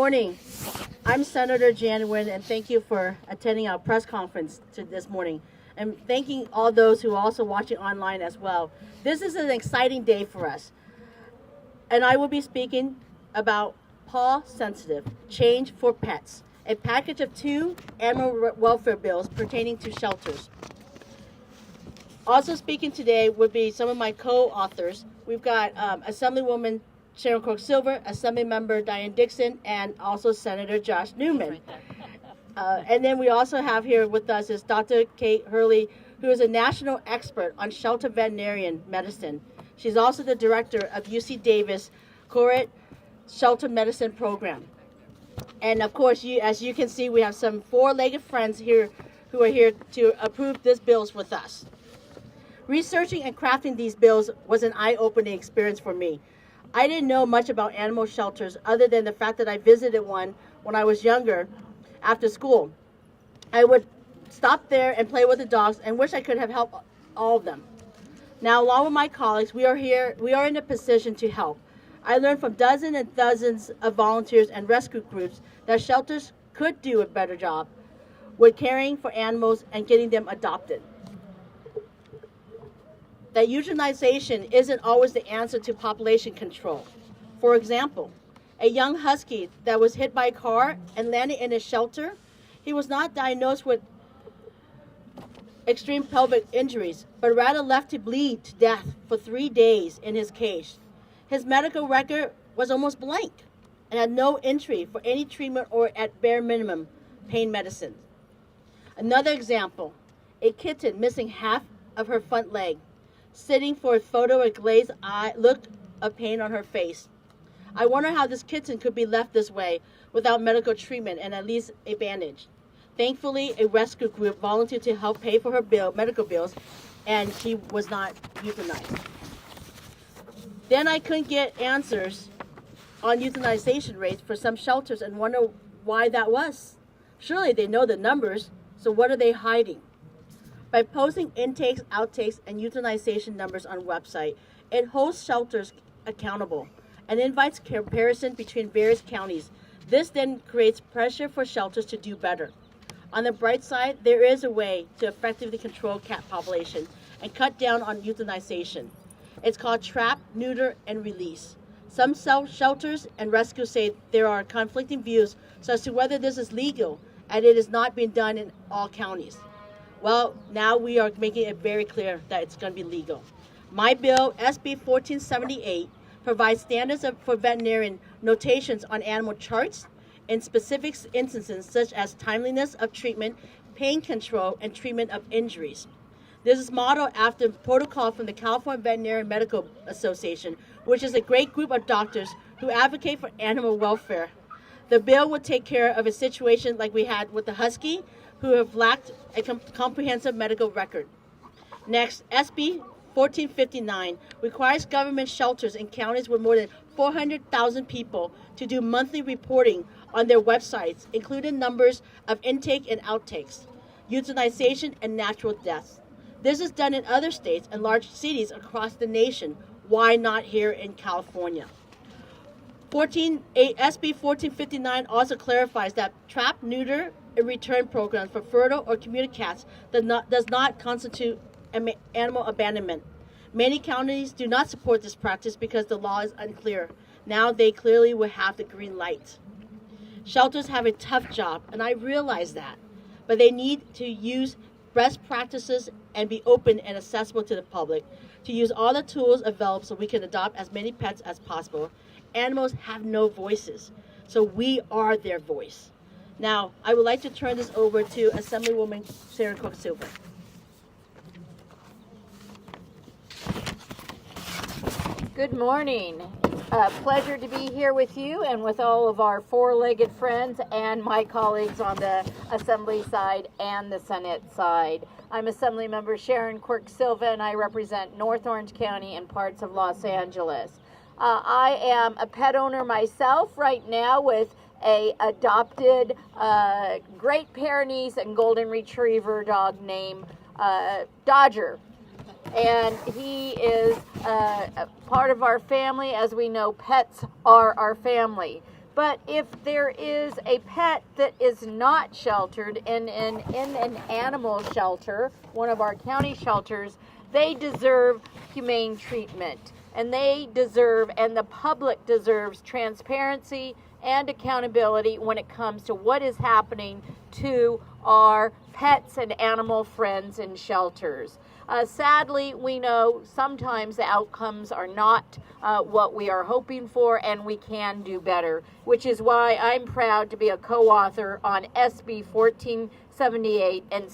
morning. I'm Senator Janet Nguyen, and thank you for attending our press conference this morning. And thanking all those who are also watching online as well. This is an exciting day for us. And I will be speaking about Paw Sensitive, Change for Pets, a package of 2 animal welfare bills pertaining to shelters. Also speaking today would be some of my co-authors. We've got Assemblywoman Sharon Quirk Silva, Assemblymember Diane Dixon, and also Senator Newman. And then we also have here with us is Dr. Kate Hurley, who is a national expert on shelter veterinarian medicine. She's also the director of UC Davis Quirk Shelter Medicine Program. And of course, as you can see, we have some 4-legged friends here who are here to approve these bills with us. Researching and crafting these bills was an eye-opening experience for me. I didn't know much about animal shelters other than the fact that I visited one when I was younger after school. I would stop there and play with the dogs and wish I could have helped all of them. Now, along with my colleagues, we are in a position to help. I learned from dozens and dozens of volunteers and rescue groups that shelters could do a better job with caring for animals and getting them adopted. That euthanization isn't always the answer to population control. For example, a young husky that was hit by a car and landed in a shelter, he was not diagnosed with extreme pelvic injuries, but rather left to bleed to death for 3 days in his cage. His medical record was almost blank and had no entry for any treatment or, at bare minimum, pain medicine. Another example, a kitten missing half of her front leg, sitting for a photo with glazed eye, look of pain on her face. I wonder how this kitten could be left this way without medical treatment and at least a bandage. Thankfully, a rescue group volunteered to help pay for her medical bills, and she was not euthanized. Then I couldn't get answers on euthanization rates for some shelters and wonder why that was. Surely they know the numbers, so what are they hiding? By posting intakes, outtakes, and euthanization numbers on website, it holds shelters accountable and invites comparison between various counties. This then creates pressure for shelters to do better. On the bright side, there is a way to effectively control cat population and cut down on euthanization. It's called trap, neuter, and release. Some shelters and rescues say there are conflicting views as to whether this is legal, and it is not being done in all counties. Well, now we are making it very clear that it's going to be legal. My bill, SB 1478, provides standards for veterinarian notations on animal charts in specific instances such as timeliness of treatment, pain control, and treatment of injuries. This is modeled after protocol from the California Veterinary Medical Association, which is a great group of doctors who advocate for animal welfare. The bill will take care of a situation like we had with the husky, who have lacked a comprehensive medical record. Next, SB 1459 requires government shelters in counties with more than 400,000 people to do monthly reporting on their websites, including numbers of intake and outtakes, euthanization, and natural deaths. This is done in other states and large cities across the nation. Why not here in California? SB 1459 also clarifies that trap, neuter, and return programs for fertile or community cats does not constitute animal abandonment. Many counties do not support this practice because the law is unclear. Now they clearly will have the green light. Shelters have a tough job, and I realize that, but they need to use best practices and be open and accessible to the public, to use all the tools available so we can adopt as many pets as possible. Animals have no voices, so we are their voice. Now, I would like to turn this over to Assemblywoman Sharon Quirk Silva. Good morning. Pleasure to be here with you and with all of our 4-legged friends and my colleagues on the Assembly side and the Senate side. I'm Assemblymember Sharon Quirk Silva, and I represent North Orange County and parts of Los Angeles. I am a pet owner myself right now with a adopted Great Pyrenees and Golden Retriever dog named Dodger. And he is part of our family. As we know, pets are our family. But if there is a pet that is not sheltered in an animal shelter, one of our county shelters, they deserve humane treatment. And they deserve, and the public deserves, transparency and accountability when it comes to what is happening to our pets and animal friends in shelters. Sadly, we know sometimes the outcomes are not what we are hoping for, and we can do better, which is why I'm proud to be a co-author on SB 1478 and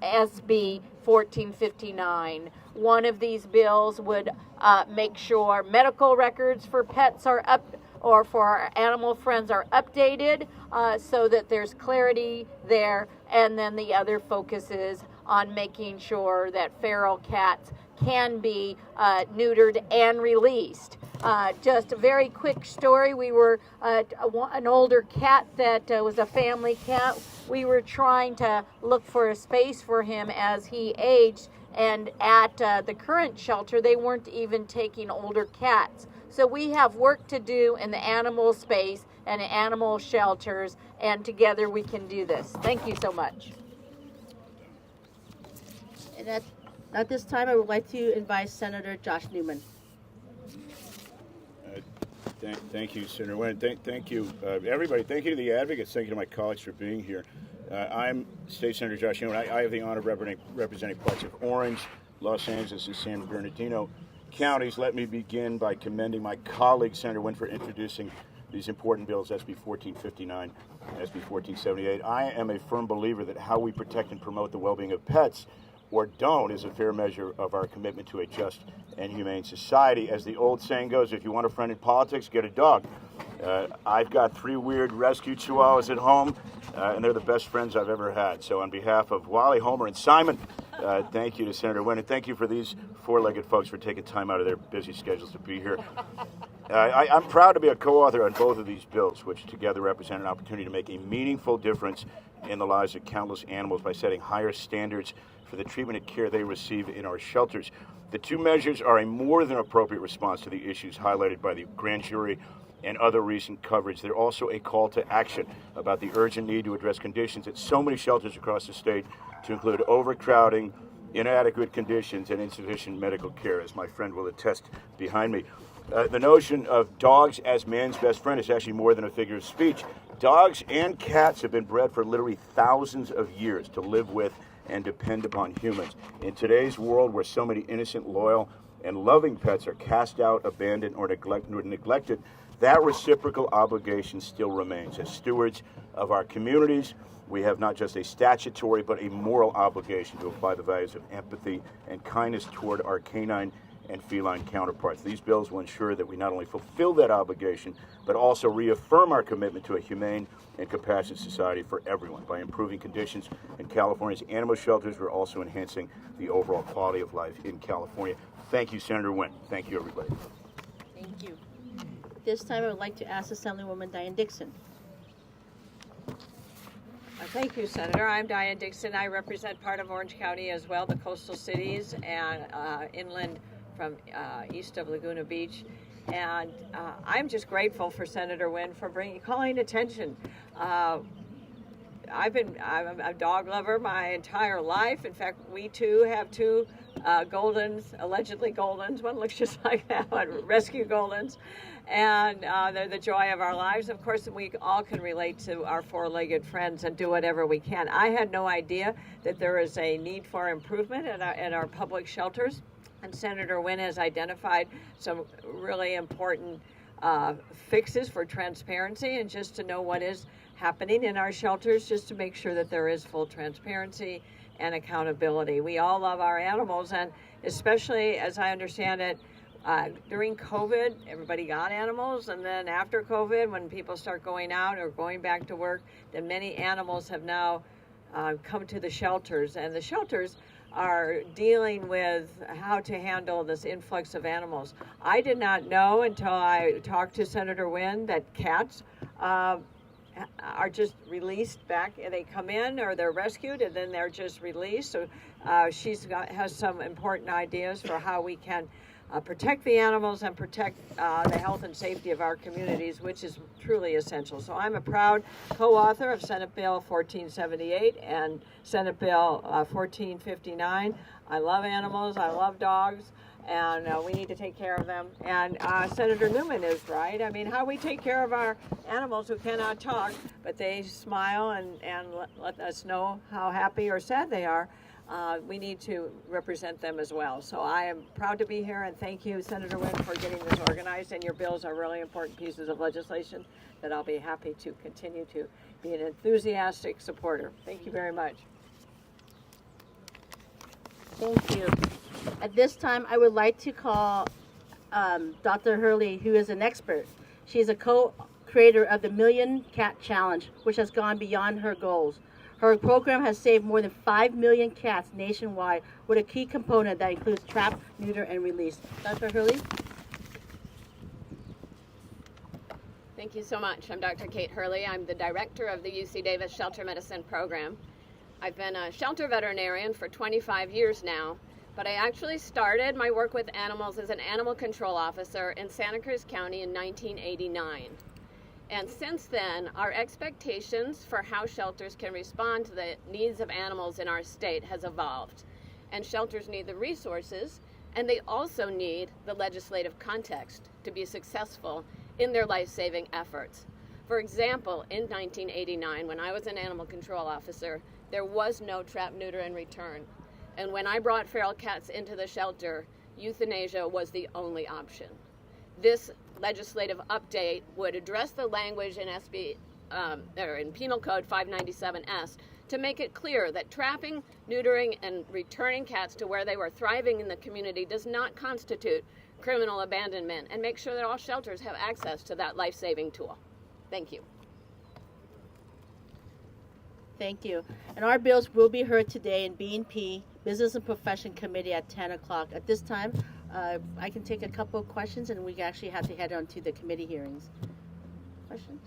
SB 1459. One of these bills would make sure medical records for pets are up, or for our animal friends are updated, so that there's clarity there, and then the other focuses on making sure that feral cats can be neutered and released. Just a very quick story. We were an older cat that was a family cat. We were trying to look for a space for him as he aged, and at the current shelter, they weren't even taking older cats. So we have work to do in the animal space and animal shelters, and together we can do this. Thank you so much. And at this time, I would like to invite Senator Josh Newman. Thank you, Senator Nguyen. Thank you, everybody. Thank you to the advocates. Thank you to my colleagues for being here. I'm State Senator Josh Newman. I have the honor of representing parts of Orange, Los Angeles, and San Bernardino counties. Let me begin by commending my colleague, Senator Nguyen, for introducing these important bills, SB 1459 and SB 1478. I am a firm believer that how we protect and promote the well-being of pets, or don't, is a fair measure of our commitment to a just and humane society. As the old saying goes, if you want a friend in politics, get a dog. I've got 3 weird rescue chihuahuas at home, and they're the best friends I've ever had. So on behalf of Wally, Homer, and Simon, thank you to Senator Nguyen, and thank you for these 4-legged folks for taking time out of their busy schedules to be here. I'm proud to be a co-author on both of these bills, which together represent an opportunity to make a meaningful difference in the lives of countless animals by setting higher standards for the treatment and care they receive in our shelters. The 2 measures are a more than appropriate response to the issues highlighted by the grand jury and other recent coverage. They're also a call to action about the urgent need to address conditions at so many shelters across the state, to include overcrowding, inadequate conditions, and insufficient medical care, as my friend will attest behind me. The notion of dogs as man's best friend is actually more than a figure of speech. Dogs and cats have been bred for literally thousands of years to live with and depend upon humans. In today's world, where so many innocent, loyal, and loving pets are cast out, abandoned, or neglected, that reciprocal obligation still remains. As stewards of our communities, we have not just a statutory but a moral obligation to apply the values of empathy and kindness toward our canine and feline counterparts. These bills will ensure that we not only fulfill that obligation, but also reaffirm our commitment to a humane and compassionate society for everyone. By improving conditions in California's animal shelters, we're also enhancing the overall quality of life in California. Thank you, Senator Nguyen. Thank you, everybody. Thank you. This time, I would like to ask Assemblywoman Diane Dixon. Thank you, Senator. I'm Diane Dixon. I represent part of Orange County as well, the coastal cities and inland from east of Laguna Beach. And I'm just grateful for Senator Nguyen for calling attention. I'm a dog lover my entire life. In fact, we too have 2 Goldens, allegedly Goldens. One looks just like that one, rescue Goldens. And they're the joy of our lives. Of course, we all can relate to our 4-legged friends and do whatever we can. I had no idea that there is a need for improvement in our public shelters. And Senator Nguyen has identified some really important fixes for transparency and just to know what is happening in our shelters, just to make sure that there is full transparency and accountability. We all love our animals, and especially, as I understand it, during COVID, everybody got animals, and then after COVID, when people start going out or going back to work, then many animals have now come to the shelters, and the shelters are dealing with how to handle this influx of animals. I did not know until I talked to Senator Nguyen that cats are just released back. They come in or they're rescued and then they're just released. So has some important ideas for how we can protect the animals and protect the health and safety of our communities, which is truly essential. So I'm a proud co-author of Senate Bill 1478 and Senate Bill 1459. I love animals, I love dogs, and we need to take care of them. And Senator Nguyen is right. I mean, how we take care of our animals who cannot talk, but they smile and let us know how happy or sad they are. We need to represent them as well. So I am proud to be here, and thank you, Senator Nguyen, for getting this organized. And your bills are really important pieces of legislation that I'll be happy to continue to be an enthusiastic supporter. Thank you very much. Thank you. At this time, I would like to call Dr. Hurley, who is an expert. She is a co-creator of the Million Cat Challenge, which has gone beyond her goals. Her program has saved more than 5 million cats nationwide, with a key component that includes trap, neuter, and release. Dr. Hurley? Thank you so much. I'm Dr. Kate Hurley. I'm the director of the UC Davis Shelter Medicine Program. I've been a shelter veterinarian for 25 years now, but I actually started my work with animals as an animal control officer in Santa Cruz County in 1989. And since then, our expectations for how shelters can respond to the needs of animals in our state has evolved. And shelters need the resources, and they also need the legislative context to be successful in their life-saving efforts. For example, in 1989, when I was an animal control officer, there was no trap, neuter, and return. And when I brought feral cats into the shelter, euthanasia was the only option. This legislative update would address the language in in Penal Code 597S to make it clear that trapping, neutering, and returning cats to where they were thriving in the community does not constitute criminal abandonment, and make sure that all shelters have access to that life-saving tool. Thank you. Thank you. And our bills will be heard today in B&P, Business and Profession Committee at 10 o'clock. At this time, I can take a couple of questions, and we actually have to head on to the committee hearings. Questions?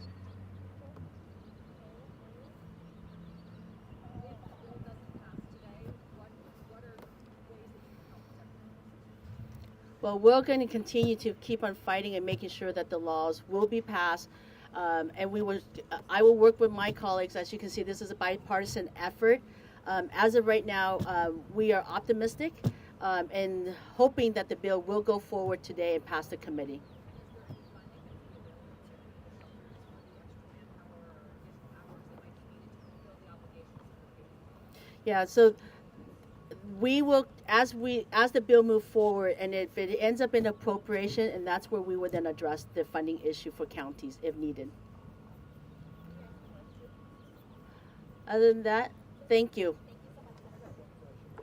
Well, we're going to continue to keep on fighting and making sure that the laws will be passed. And I will work with my colleagues. As you can see, this is a bipartisan effort. As of right now, we are optimistic and hoping that the bill will go forward today and pass the committee. Yeah, so we will, as the bill moves forward, and if it ends up in appropriation, and that's where we would then address the funding issue for counties if needed. Other than that, thank you.